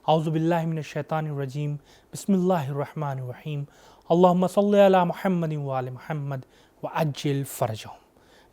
اعوذ باللہ من الشیطان الرجیم، بسم اللہ الرحمن الرحیم، اللہم صلی علی محمد وآل محمد وعجل فرجہم۔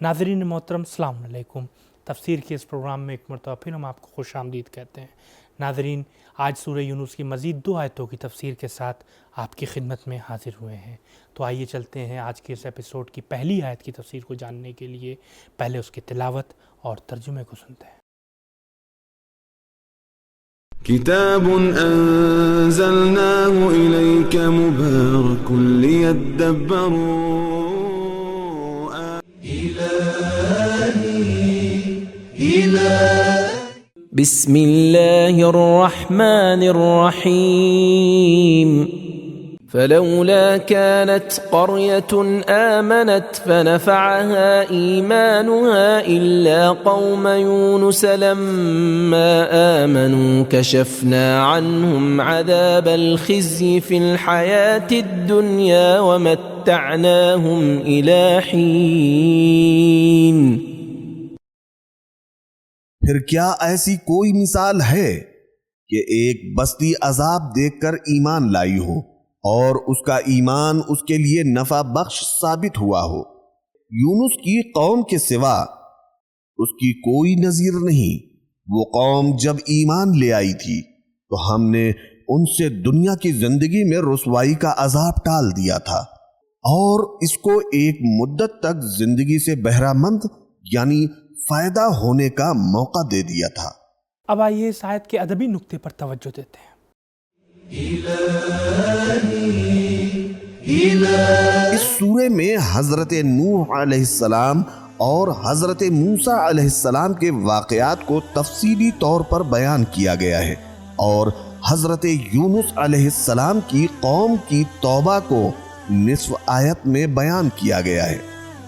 ناظرین محترم، السلام علیکم۔ تفسیر کے اس پروگرام میں ایک مرتبہ پھر ہم آپ کو خوش آمدید کہتے ہیں۔ ناظرین، آج سورہ یونس کی مزید 2 آیتوں کی تفسیر کے ساتھ آپ کی خدمت میں حاضر ہوئے ہیں۔ تو آئیے چلتے ہیں آج کے اس ایپیسوڈ کی پہلی آیت کی تفسیر کو جاننے کے لیے پہلے اس کی تلاوت اور ترجمے کو سنتے ہیں۔ كتاب أنزلناه إليك مبارك ليدبروا بسم الله الرحمن الرحيم فلولا كانت قرية آمنت فنفعها إيمانها إلا قوم يونس لما آمنوا كشفنا عنهم عذاب الخزي في الحياة الدنيا ومتعناهم إلى حين۔ پھر کیا ایسی کوئی مثال ہے کہ ایک بستی عذاب دیکھ کر ایمان لائی ہو اور اس کا ایمان اس کے لیے نفع بخش ثابت ہوا ہو؟ یونس کی قوم کے سوا اس کی کوئی نظیر نہیں۔ وہ قوم جب ایمان لے آئی تھی تو ہم نے ان سے دنیا کی زندگی میں رسوائی کا عذاب ٹال دیا تھا اور اس کو ایک مدت تک زندگی سے بہرہ مند یعنی فائدہ ہونے کا موقع دے دیا تھا۔ اب آئیے اس آیت کے ادبی نقطے پر توجہ دیتے ہیں۔ اس سورے میں حضرت نوح علیہ السلام اور حضرت موسیٰ علیہ السلام کے واقعات کو تفصیلی طور پر بیان کیا گیا ہے اور حضرت یونس علیہ السلام کی قوم کی توبہ کو نصف آیت میں بیان کیا گیا ہے،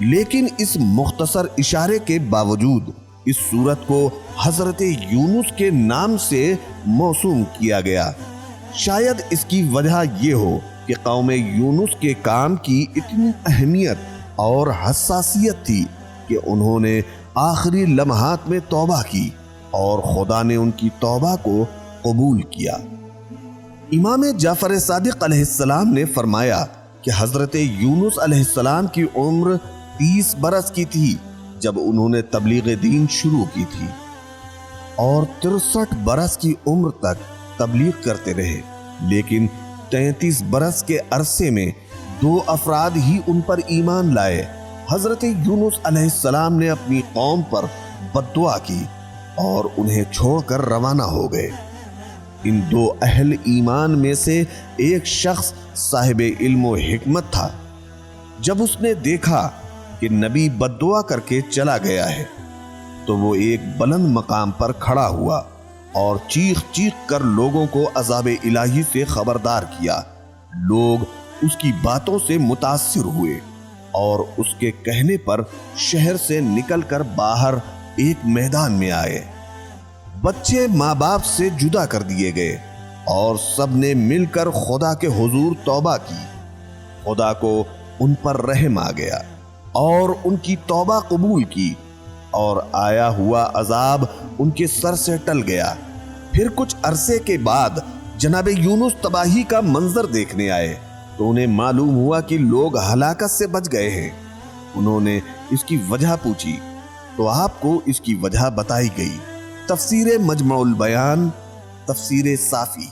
لیکن اس مختصر اشارے کے باوجود اس سورت کو حضرت یونس کے نام سے موسوم کیا گیا۔ شاید اس کی وجہ یہ ہو کہ قوم یونس کے کام کی اتنی اہمیت اور حساسیت تھی کہ انہوں نے آخری لمحات میں توبہ کی اور خدا نے ان کی توبہ کو قبول کیا۔ امام جعفر صادق علیہ السلام نے فرمایا کہ حضرت یونس علیہ السلام کی عمر 30 برس کی تھی جب انہوں نے تبلیغ دین شروع کی تھی اور 63 برس کی عمر تک تبلیغ کرتے رہے، لیکن 33 برس کے عرصے میں 2 افراد ہی ان پر ایمان لائے۔ حضرت یونس علیہ السلام نے اپنی قوم پر بددعا کی اور انہیں چھوڑ کر روانہ ہو گئے۔ ان 2 اہل ایمان میں سے ایک شخص صاحب علم و حکمت تھا۔ جب اس نے دیکھا کہ نبی بددعا کر کے چلا گیا ہے تو وہ ایک بلند مقام پر کھڑا ہوا اور چیخ چیخ کر لوگوں کو عذاب الہی سے خبردار کیا۔ لوگ اس کی باتوں سے متاثر ہوئے اور اس کے کہنے پر شہر سے نکل کر باہر ایک میدان میں آئے۔ بچے ماں باپ سے جدا کر دیے گئے اور سب نے مل کر خدا کے حضور توبہ کی۔ خدا کو ان پر رحم آ گیا اور ان کی توبہ قبول کی اور آیا ہوا عذاب ان کے سر سے ٹل گیا۔ پھر کچھ عرصے کے بعد جناب یونس تباہی کا منظر دیکھنے آئے تو انہیں معلوم ہوا کہ لوگ ہلاکت سے بچ گئے ہیں۔ انہوں نے اس کی وجہ پوچھی تو آپ کو اس کی وجہ بتائی گئی۔ تفسیر مجمع البیان، تفسیر صافی۔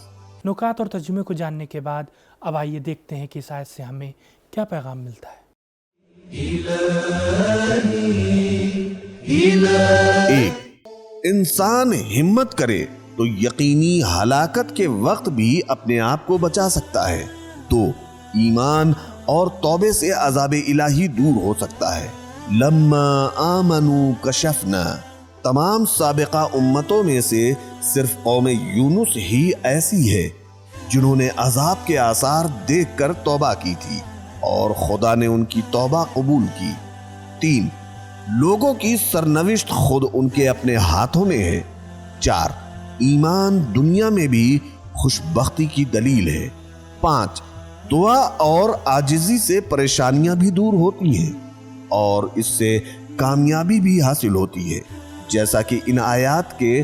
نکات اور ترجمے کو جاننے کے بعد اب آئیے دیکھتے ہیں کہ اس آیت سے ہمیں کیا پیغام ملتا ہے۔ 1. انسان ہمت کرے تو یقینی ہلاکت کے وقت بھی اپنے آپ کو بچا سکتا ہے۔ 2. ایمان اور توبے سے عذاب الہی دور ہو سکتا ہے۔ لما آمنوا کشفنا، تمام سابقہ امتوں میں سے صرف قوم یونس ہی ایسی ہے جنہوں نے عذاب کے آثار دیکھ کر توبہ کی تھی اور خدا نے ان کی توبہ قبول کی۔ 3. لوگوں کی سرنوشت خود ان کے اپنے ہاتھوں میں ہے۔ 4. ایمان دنیا میں بھی خوش بختی کی دلیل ہے۔ 5. دعا اور عاجزی سے پریشانیاں بھی دور ہوتی ہیں اور اس سے کامیابی بھی حاصل ہوتی ہے، جیسا کہ ان آیات کے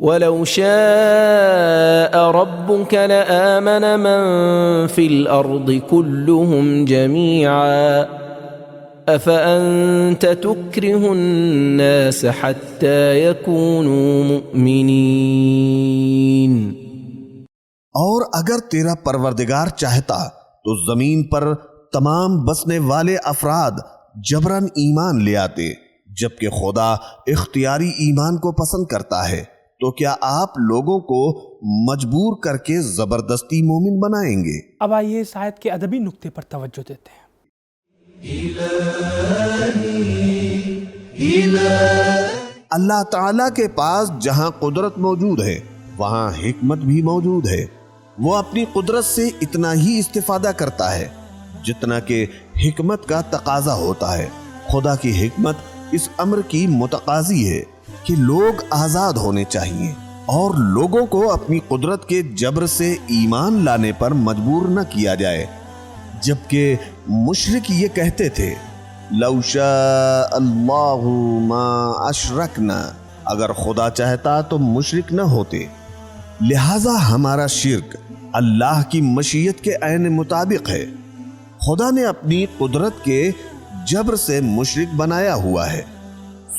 ولو شاء ربك لآمن من في الأرض كلهم جميعا أفأنت تكره الناس حتى يكونوا مؤمنين۔ اور اگر تیرا پروردگار چاہتا تو زمین پر تمام بسنے والے افراد جبراً ایمان لے آتے، جبکہ خدا اختیاری ایمان کو پسند کرتا ہے، تو کیا آپ لوگوں کو مجبور کر کے زبردستی مومن بنائیں گے؟ اب آئیے اس آیت کے ادبی نقطے پر توجہ دیتے ہیں۔ اللہ تعالیٰ کے پاس جہاں قدرت موجود ہے وہاں حکمت بھی موجود ہے۔ وہ اپنی قدرت سے اتنا ہی استفادہ کرتا ہے جتنا کہ حکمت کا تقاضا ہوتا ہے۔ خدا کی حکمت اس امر کی متقاضی ہے کہ لوگ آزاد ہونے چاہیے اور لوگوں کو اپنی قدرت کے جبر سے ایمان لانے پر مجبور نہ کیا جائے، جبکہ مشرک یہ کہتے تھے لو شاء اللہ ما اشرکنا، اگر خدا چاہتا تو مشرک نہ ہوتے۔ لہذا ہمارا شرک اللہ کی مشیت کے عین مطابق ہے۔ خدا نے اپنی قدرت کے جبر سے مشرک بنایا ہوا ہے۔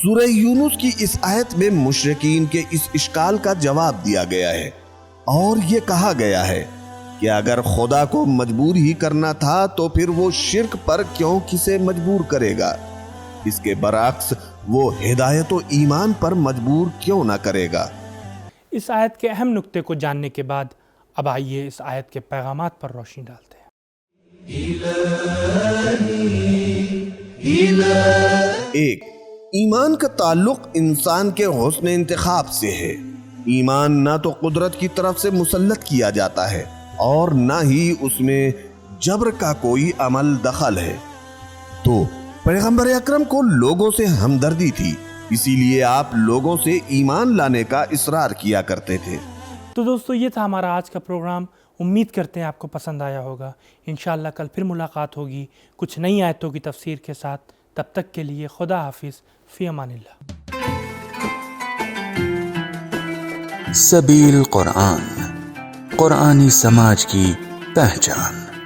سورہ یونس کی اس آیت میں مشرکین کے اس اشکال کا جواب دیا گیا ہے اور یہ کہا گیا ہے کہ اگر خدا کو مجبور ہی کرنا تھا تو پھر وہ شرک پر کیوں کسے مجبور کرے گا؟ اس کے برعکس وہ ہدایت و ایمان پر مجبور کیوں نہ کرے گا؟ اس آیت کے اہم نقطے کو جاننے کے بعد اب آئیے اس آیت کے پیغامات پر روشنی ڈالتے ہیں۔ ایک، ایمان کا تعلق انسان کے حسن انتخاب سے ہے۔ ایمان نہ تو قدرت کی طرف سے مسلط کیا جاتا ہے اور نہ ہی اس میں جبر کا کوئی عمل دخل ہے۔ تو پیغمبر اکرم کو لوگوں سے ہمدردی تھی، اسی لیے آپ لوگوں سے ایمان لانے کا اصرار کیا کرتے تھے۔ تو دوستو یہ تھا ہمارا آج کا پروگرام، امید کرتے ہیں آپ کو پسند آیا ہوگا۔ انشاءاللہ کل پھر ملاقات ہوگی کچھ نئی آیتوں کی تفسیر کے ساتھ، تب تک کے لیے خدا حافظ، فی امان اللہ۔ سبیل قرآن، قرآنی سماج کی پہچان۔